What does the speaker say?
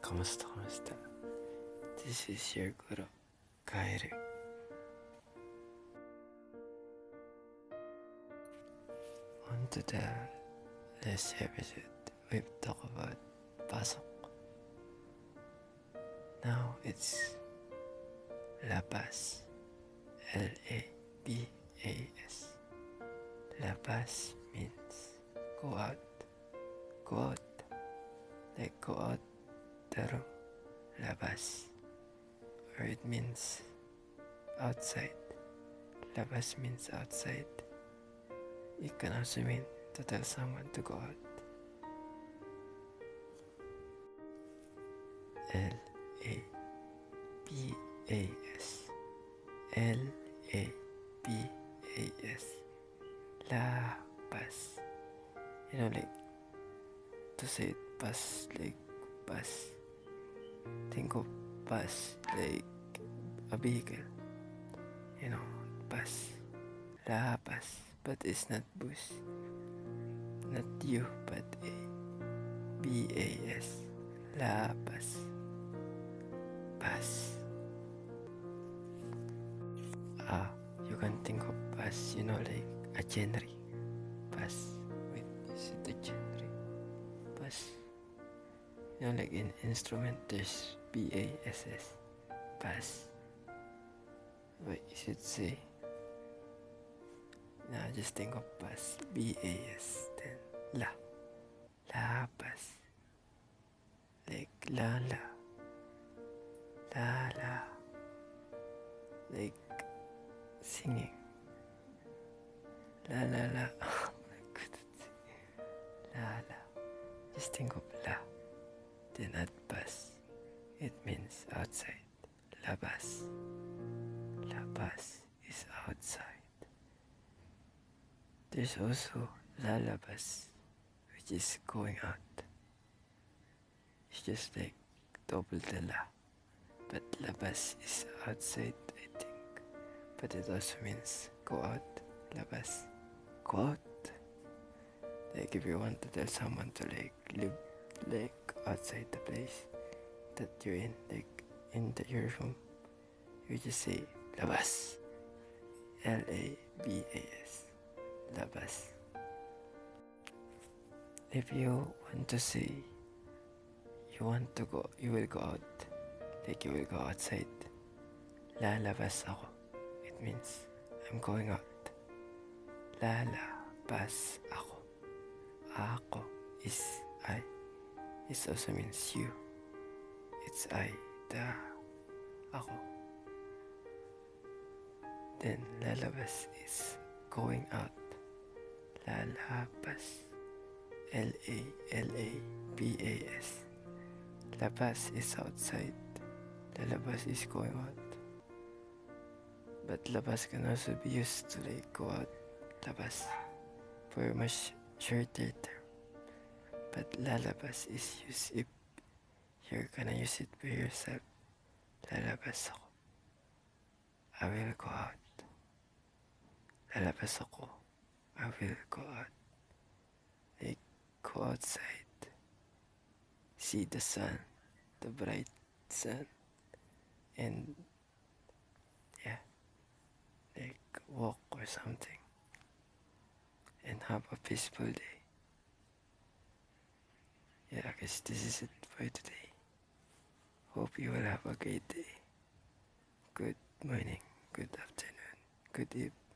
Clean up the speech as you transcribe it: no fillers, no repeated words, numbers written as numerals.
Kamusta, kamusta? This is your guru, Kairi. On to the last episode, we've talked about pasok. Now it's labas. Labas. Labas means go out. Go out. Like go out the room. Labas. Or it means outside. Labas means outside. It can also mean to tell someone to go out. L-A-B-A-S. L-A-B-A-S. Labas. You know, like to say it bus, like bus. Think of bus like a vehicle. You know, bus. Labas. But it's not bus. Not you, but a B-A-S. Labas. Bus. You can think of bus, you know, like a genre. Bus. Wait, is it a genre? Bus. You know, like in instrument, there's B-A-S-S. Bus. Wait, you should say. Now just think of bus. B-A-S. Then la. La bus. Like la la. La la. Like singing. La la la. Oh my goodness. La la. Just think of la. Then add bus. It means outside. Labas. Labas is outside. There's also lalabas, which is going out. It's just like double the la. But labas is outside, I think. But it also means go out. Labas. Go out. Like if you want to tell someone to like live like outside the place that you're in, like in your room, you just say labas. L-A-B-A-S. Labas. If you want to say you want to go, you will go out, like you will go outside. Lalabas ako. It means I'm going out. Lalabas ako. Ako is I. It also means you. It's I, the ako. Then lalabas is going out. Lalabas. L-A-L-A-B-A-S. Labas is outside. Lalabas is going out. But labas can also be used to like go out. Labas. For a much shorter term. But lalabas is used if you're gonna use it for yourself. Lalabas ako. I will go out. Lalabas ako. I will go out. Like, go outside. See the sun. The bright sun. And, yeah. Like, walk or something. And have a peaceful day. Yeah, I guess this is it for today. Hope you will have a great day. Good morning, good afternoon, good evening.